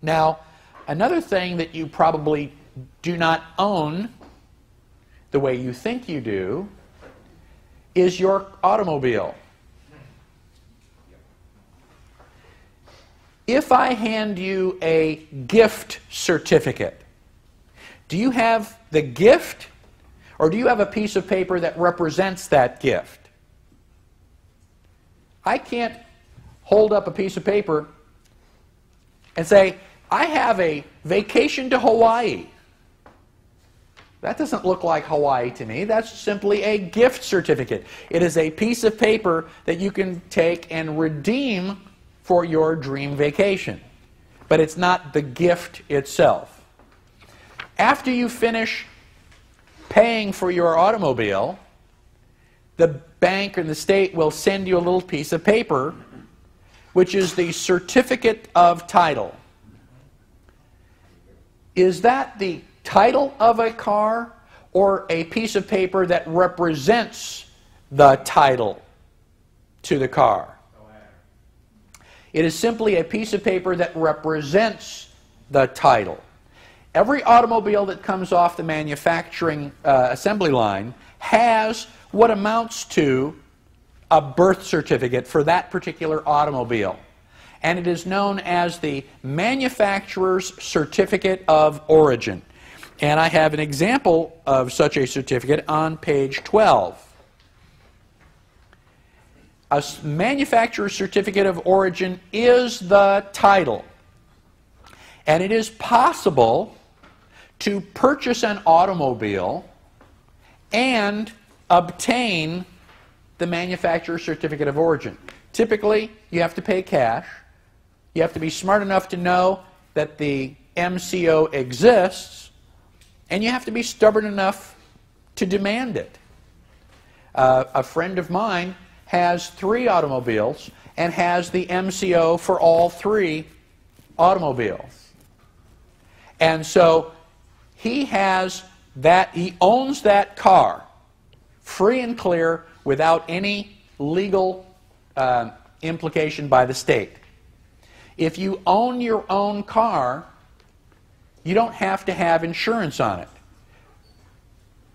Now, another thing that you probably do not own the way you think you do is your automobile. If I hand you a gift certificate, do you have the gift, or do you have a piece of paper that represents that gift? I can't hold up a piece of paper and say, I have a vacation to Hawaii. That doesn't look like Hawaii to me. That's simply a gift certificate. It is a piece of paper that you can take and redeem for your dream vacation. But it's not the gift itself. After you finish paying for your automobile, the bank or the state will send you a little piece of paper, which is the certificate of title. Is that the title of a car or a piece of paper that represents the title to the car? It is simply a piece of paper that represents the title. Every automobile that comes off the manufacturing assembly line has what amounts to a birth certificate for that particular automobile. And it is known as the manufacturer's certificate of origin. And I have an example of such a certificate on page 12. A manufacturer's certificate of origin is the title. And it is possible to purchase an automobile and obtain the manufacturer's certificate of origin. Typically, you have to pay cash. You have to be smart enough to know that the MCO exists, and you have to be stubborn enough to demand it. A friend of mine has 3 automobiles and has the MCO for all 3 automobiles. And so he has that, he owns that car free and clear without any legal implication by the state. If you own your own car, you don't have to have insurance on it.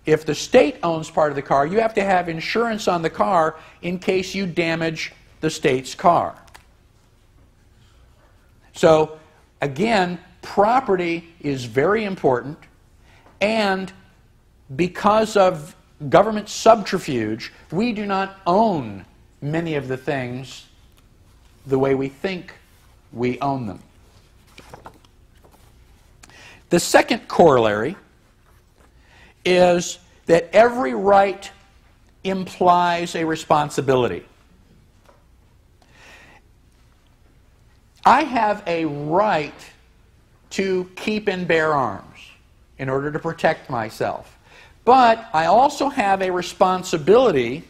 If the state owns part of the car, you have to have insurance on the car in case you damage the state's car. So, again, property is very important, and because of government subterfuge, we do not own many of the things the way we think we own them. The second corollary is that every right implies a responsibility. I have a right to keep and bear arms in order to protect myself. But I also have a responsibility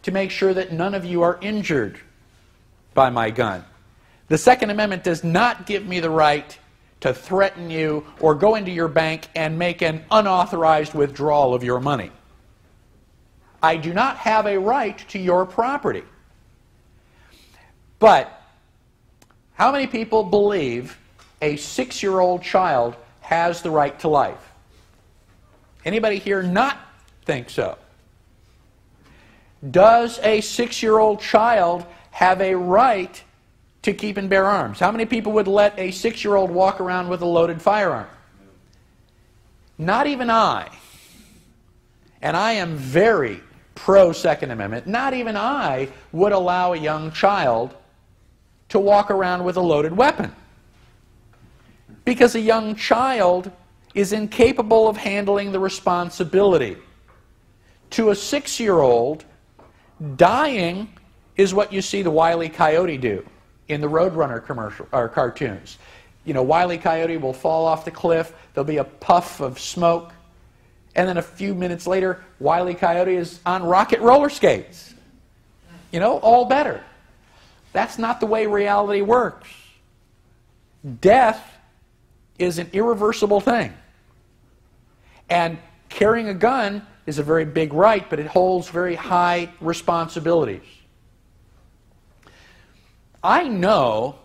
to make sure that none of you are injured by my gun. The Second Amendment does not give me the right to threaten you or go into your bank and make an unauthorized withdrawal of your money. I do not have a right to your property. But how many people believe a 6-year-old child has the right to life? Anybody here not think so? Does a 6-year-old child have a right to keep and bear arms? How many people would let a 6-year-old walk around with a loaded firearm? Not even I. And I am very pro-Second Amendment. Not even I would allow a young child to walk around with a loaded weapon. Because a young child is incapable of handling the responsibility. To a 6-year-old, dying is what you see the Wile E. Coyote do in the Roadrunner commercial or cartoons. You know, Wile E. Coyote will fall off the cliff, there'll be a puff of smoke, and then a few minutes later, Wile E. Coyote is on rocket roller skates. You know, all better. That's not the way reality works. Death is an irreversible thing. And carrying a gun is a very big right, but it holds very high responsibilities. I know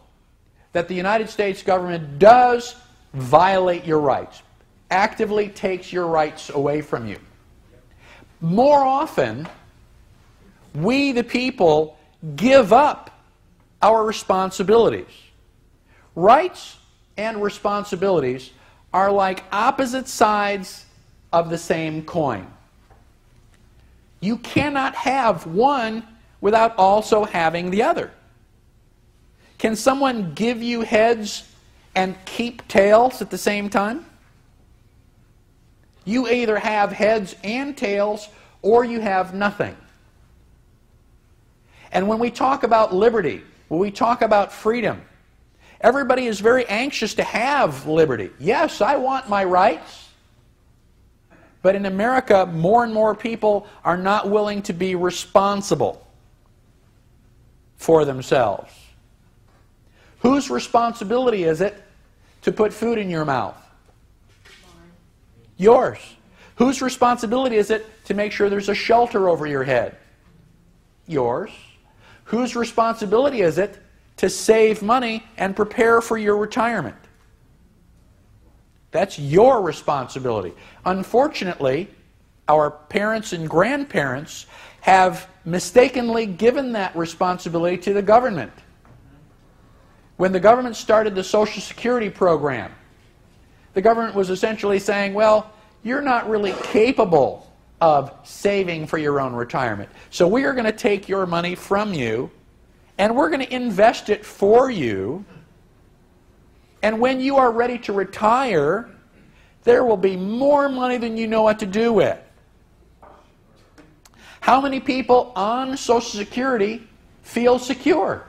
that the United States government does violate your rights, actively takes your rights away from you. More often, we the people give up our responsibilities. Rights and responsibilities are like opposite sides of the same coin. You cannot have one without also having the other. Can someone give you heads and keep tails at the same time? You either have heads and tails or you have nothing. And when we talk about liberty, when we talk about freedom, everybody is very anxious to have liberty. Yes, I want my rights. But in America, more and more people are not willing to be responsible for themselves. Whose responsibility is it to put food in your mouth? Yours. Whose responsibility is it to make sure there's a shelter over your head? Yours. Whose responsibility is it to save money and prepare for your retirement? That's your responsibility. Unfortunately, our parents and grandparents have mistakenly given that responsibility to the government. When the government started the Social Security program, the government was essentially saying, well, you're not really capable of saving for your own retirement. So we are going to take your money from you, and we're going to invest it for you. And when you are ready to retire, there will be more money than you know what to do with. How many people on Social Security feel secure?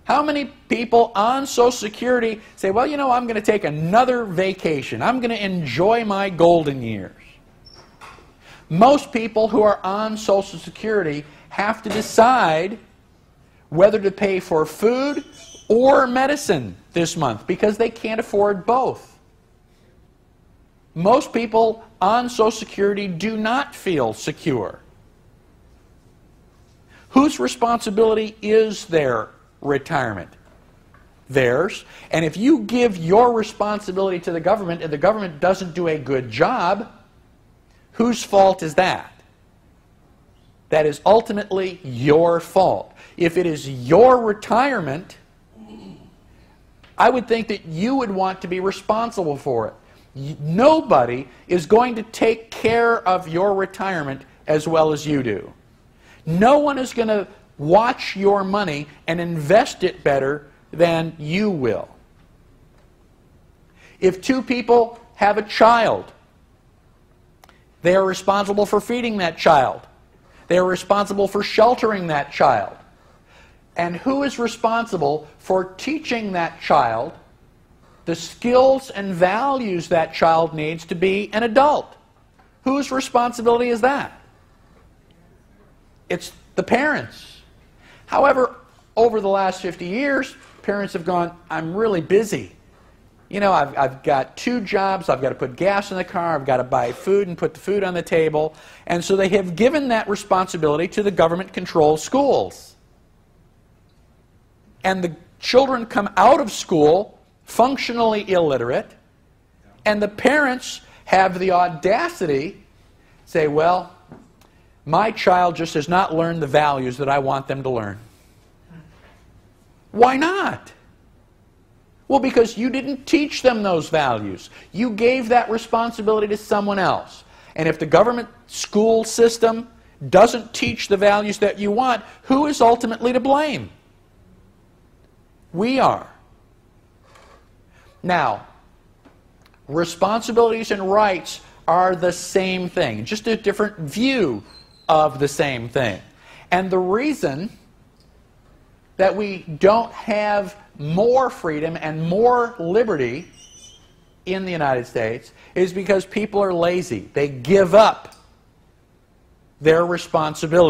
How many people on Social Security say, well, you know, I'm going to take another vacation. I'm going to enjoy my golden years. Most people who are on Social Security have to decide whether to pay for food or medicine this month because they can't afford both. Most people on Social Security do not feel secure. Whose responsibility is their retirement? Theirs. And if you give your responsibility to the government and the government doesn't do a good job, whose fault is that? That is ultimately your fault. If it is your retirement, I would think that you would want to be responsible for it. Nobody is going to take care of your retirement as well as you do. No one is going to watch your money and invest it better than you will. If two people have a child, they are responsible for feeding that child. They are responsible for sheltering that child. And who is responsible for teaching that child the skills and values that child needs to be an adult? Whose responsibility is that? It's the parents. However, over the last 50 years, parents have gone, I'm really busy. You know, I've got 2 jobs, I've got to put gas in the car, I've got to buy food and put the food on the table. And so they have given that responsibility to the government-controlled schools. And the children come out of school functionally illiterate, and the parents have the audacity to say, well, my child just has not learned the values that I want them to learn. Why not? Well, because you didn't teach them those values. You gave that responsibility to someone else. And if the government school system doesn't teach the values that you want, who is ultimately to blame? We are. Now, responsibilities and rights are the same thing, just a different view of the same thing. And the reason that we don't have more freedom and more liberty in the United States is because people are lazy. They give up their responsibility.